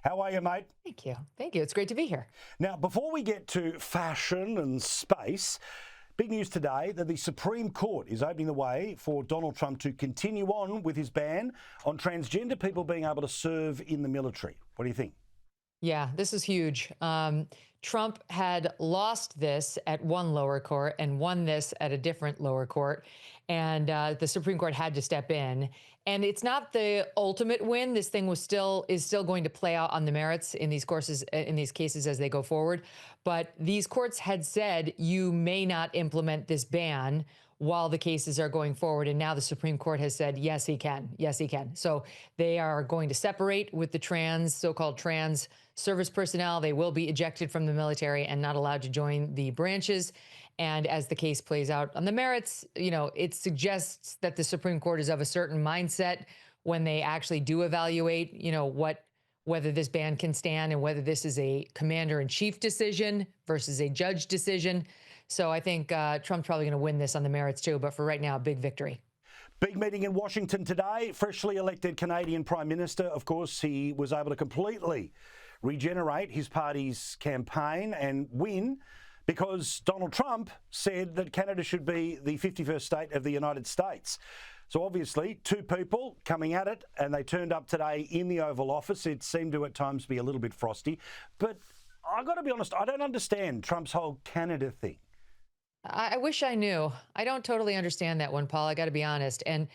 How are you, mate? Thank you. Thank you. It's great to be here. Now, before we get to fashion and space, big news today that the Supreme Court is opening the way for Donald Trump to continue on with his ban on transgender people being able to serve in the military. What do you think? Yeah, this is huge. Trump had lost this at one lower court and won this at a different lower court. And the Supreme Court had to step in. And it's not the ultimate win. This thing is still going to play out on the merits in these cases as they go forward. But these courts had said you may not implement this ban while the cases are going forward. And now the Supreme Court has said, yes, he can. Yes, he can. So they are going to separate with the so-called trans service personnel. They will be ejected from the military and not allowed to join the branches. And as the case plays out on the merits, it suggests that the Supreme Court is of a certain mindset when they actually do evaluate, whether this ban can stand and whether this is a commander-in-chief decision versus a judge decision. So I think Trump's probably going to win this on the merits too. But for right now, a big victory. Big meeting in Washington today. Freshly elected Canadian Prime Minister. Of course, he was able to completely regenerate his party's campaign and win because Donald Trump said that Canada should be the 51st state of the United States. So obviously, two people coming at it, and they turned up today in the Oval Office. It seemed to at times be a little bit frosty. But I've got to be honest, I don't understand Trump's whole Canada thing. I wish I knew. I don't totally understand that one, Paul. I got to be honest. And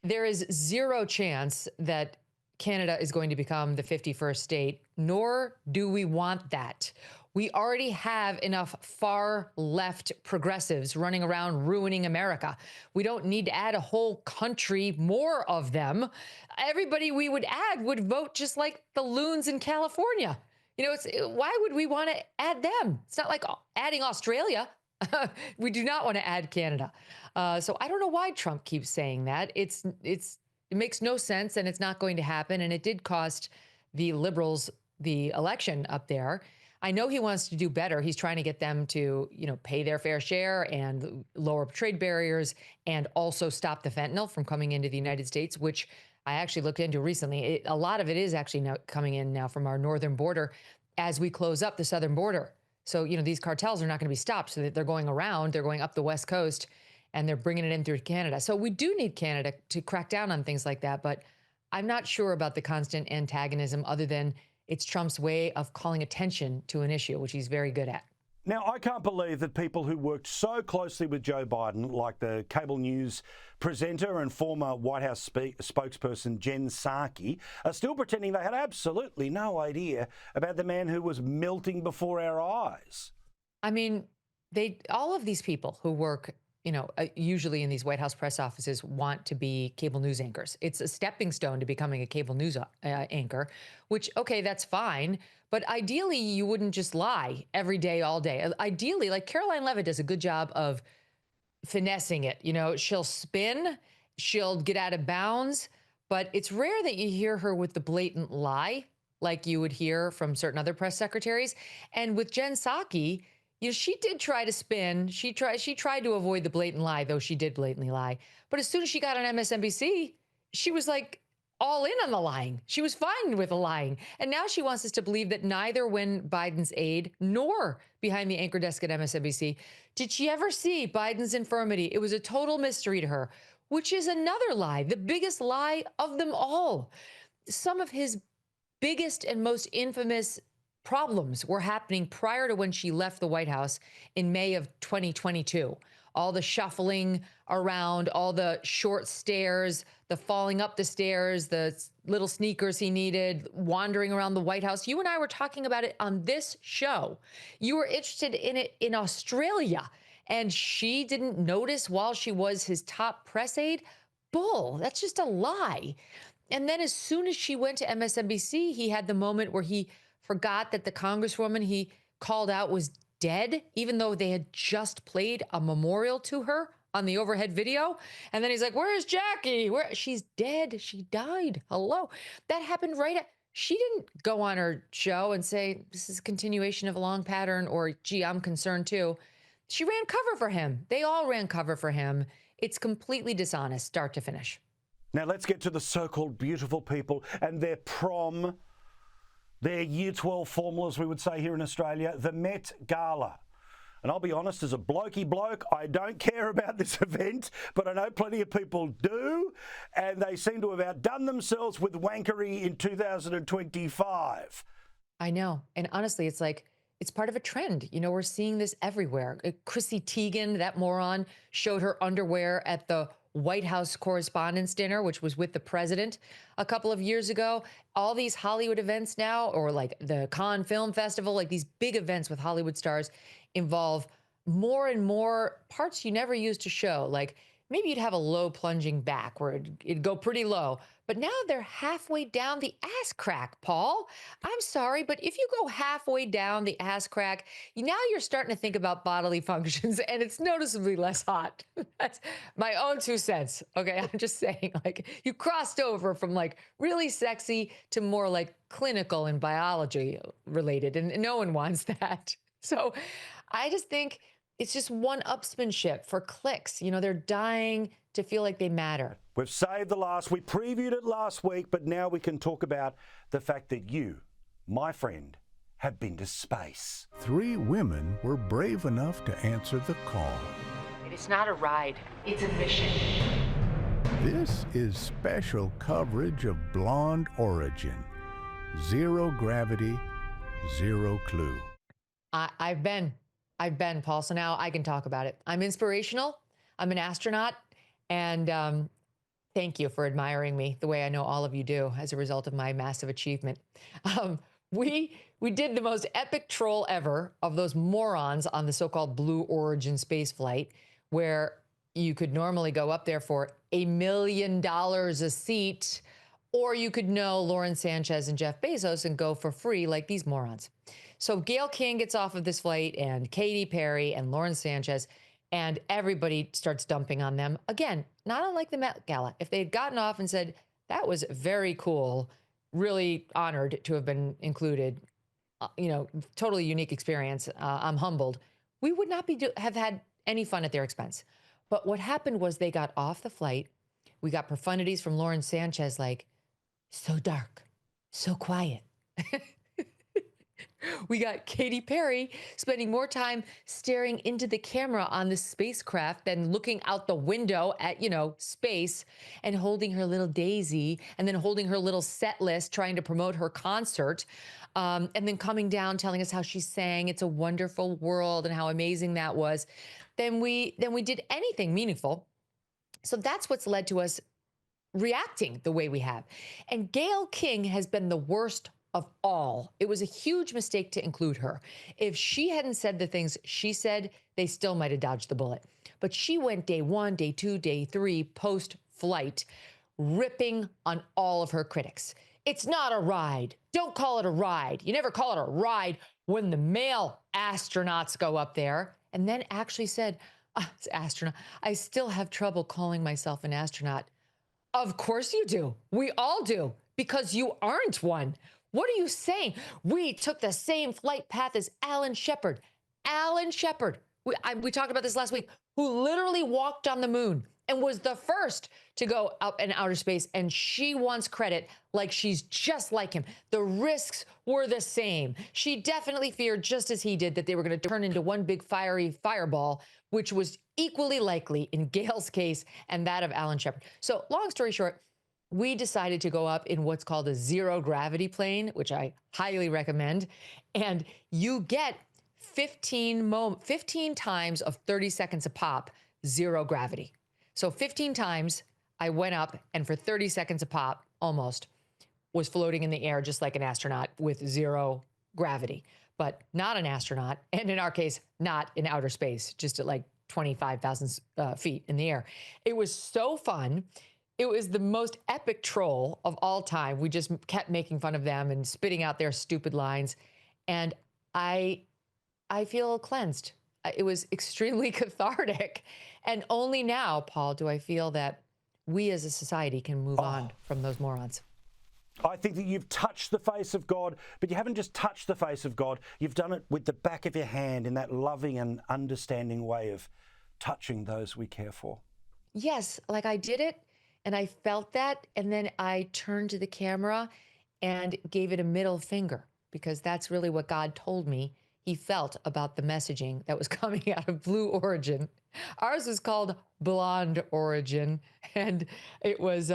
there is zero chance that Canada is going to become the 51st state, nor do we want that. We already have enough far left progressives running around ruining America. We don't need to add a whole country more of them. Everybody we would add would vote just like the loons in California. Why would we want to add them? It's not like adding Australia. We do not want to add Canada. So I don't know why Trump keeps saying that. It makes no sense, and it's not going to happen. And it did cost the Liberals the election up there. I know he wants to do better. He's trying to get them to, pay their fair share and lower trade barriers and also stop the fentanyl from coming into the United States, which I actually looked into recently. A lot of it is actually now coming in now from our northern border as we close up the southern border. So, these cartels are not going to be stopped, so that they're going around, they're going up the West Coast, and they're bringing it in through Canada. So we do need Canada to crack down on things like that. But I'm not sure about the constant antagonism other than it's Trump's way of calling attention to an issue, which he's very good at. Now, I can't believe that people who worked so closely with Joe Biden, like the cable news presenter and former White House spokesperson Jen Psaki, are still pretending they had absolutely no idea about the man who was melting before our eyes. I mean, all of these people who work, usually in these White House press offices want to be cable news anchors. It's a stepping stone to becoming a cable news anchor, which, okay, that's fine. But ideally, you wouldn't just lie every day, all day. Ideally, like Caroline Levitt does a good job of finessing it. She'll spin, she'll get out of bounds, but it's rare that you hear her with the blatant lie like you would hear from certain other press secretaries. And with Jen Psaki, she did try to spin. She tried to avoid the blatant lie, though she did blatantly lie. But as soon as she got on MSNBC, she was like all in on the lying. She was fine with the lying. And now she wants us to believe that neither when Biden's aide nor behind the anchor desk at MSNBC did she ever see Biden's infirmity. It was a total mystery to her, which is another lie, the biggest lie of them all. Some of his biggest and most infamous problems were happening prior to when she left the White House in May of 2022. All the shuffling around, all the short stairs, the falling up the stairs, the little sneakers he needed, wandering around the White House. You and I were talking about it on this show. You were interested in it in Australia, and she didn't notice while she was his top press aide? Bull. That's just a lie. And then as soon as she went to MSNBC, he had the moment where he forgot that the congresswoman he called out was dead, even though they had just played a memorial to her on the overhead video. And then he's like, where's Jackie? She's dead. She died. Hello. That happened she didn't go on her show and say, this is a continuation of a long pattern, or, gee, I'm concerned too. She ran cover for him. They all ran cover for him. It's completely dishonest, start to finish. Now let's get to the so-called beautiful people and their prom Their Year 12 formulas, we would say here in Australia, the Met Gala. And I'll be honest, as a blokey bloke, I don't care about this event, but I know plenty of people do, and they seem to have outdone themselves with wankery in 2025. I know. And honestly, it's like, it's part of a trend. You know, we're seeing this everywhere. Chrissy Teigen, that moron, showed her underwear at the White House Correspondents' Dinner, which was with the president a couple of years ago. All these Hollywood events now, or like the Cannes Film Festival, like these big events with Hollywood stars, involve more and more parts you never used to show. Like maybe you'd have a low plunging back where it'd go pretty low, but now they're halfway down the ass crack, Paul. I'm sorry, but if you go halfway down the ass crack, now you're starting to think about bodily functions and it's noticeably less hot. That's my own 2 cents. Okay, I'm just saying, like you crossed over from like really sexy to more like clinical and biology related, and no one wants that. So I just think it's just one-upsmanship for clicks. You know, they're dying to feel like they matter. We've saved the last. We previewed it last week, but now we can talk about the fact that you, my friend, have been to space. 3 women were brave enough to answer the call. It's not a ride, it's a mission. This is special coverage of Blonde Origin. 0 gravity, 0 clue. I've been, Paul, so now I can talk about it. I'm inspirational. I'm an astronaut. And thank you for admiring me the way I know all of you do as a result of my massive achievement. We did the most epic troll ever of those morons on the so-called Blue Origin space flight, where you could normally go up there for $1 million a seat, or you could know Lauren Sanchez and Jeff Bezos and go for free like these morons. So Gayle King gets off of this flight, and Katy Perry and Lauren Sanchez, and everybody starts dumping on them. Again, not unlike the Met Gala. If they had gotten off and said, that was very cool, really honored to have been included, you know, totally unique experience, I'm humbled, we would not have had any fun at their expense. But what happened was they got off the flight. We got profanities from Lauren Sanchez like, so dark, so quiet. We got Katy Perry spending more time staring into the camera on the spacecraft than looking out the window at, you know, space, and holding her little daisy, and then holding her little set list, trying to promote her concert, and then coming down telling us how she sang "It's a Wonderful World" and how amazing that was. Then we did anything meaningful. So that's what's led to us reacting the way we have. And Gayle King has been the worst of all. It was a huge mistake to include her. If she hadn't said the things she said, they still might have dodged the bullet. But she went day 1, day 2, day 3, post-flight, ripping on all of her critics. It's not a ride. Don't call it a ride. You never call it a ride when the male astronauts go up there. And then actually said, astronaut, I still have trouble calling myself an astronaut. Of course you do. We all do, because you aren't one. What are you saying? We took the same flight path as Alan Shepard. Alan Shepard, we talked about this last week, who literally walked on the moon and was the first to go up in outer space. And she wants credit like she's just like him. The risks were the same. She definitely feared, just as he did, that they were going to turn into one big fiery fireball, which was equally likely in Gayle's case and that of Alan Shepard. So long story short, we decided to go up in what's called a 0 gravity plane, which I highly recommend. And you get 15 times of 30 seconds a pop, 0 gravity. So 15 times I went up, and for 30 seconds a pop, almost, was floating in the air just like an astronaut with 0 gravity, but not an astronaut. And in our case, not in outer space, just at like 25,000 feet in the air. It was so fun. It was the most epic troll of all time. We just kept making fun of them and spitting out their stupid lines. And I feel cleansed. It was extremely cathartic. And only now, Paul, do I feel that we as a society can move on from those morons. I think that you've touched the face of God, but you haven't just touched the face of God. You've done it with the back of your hand in that loving and understanding way of touching those we care for. Yes, like I did it. And I felt that, and then I turned to the camera and gave it a middle finger. because that's really what God told me he felt about the messaging that was coming out of Blue Origin. Ours was called Blonde Origin, and it was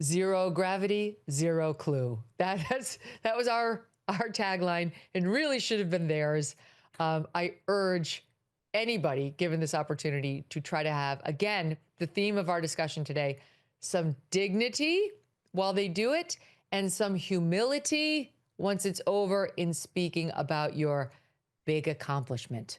zero gravity, zero clue. That was our tagline, and really should have been theirs. I urge anybody given this opportunity to try to have, again, the theme of our discussion today, some dignity while they do it and some humility once it's over in speaking about your big accomplishment.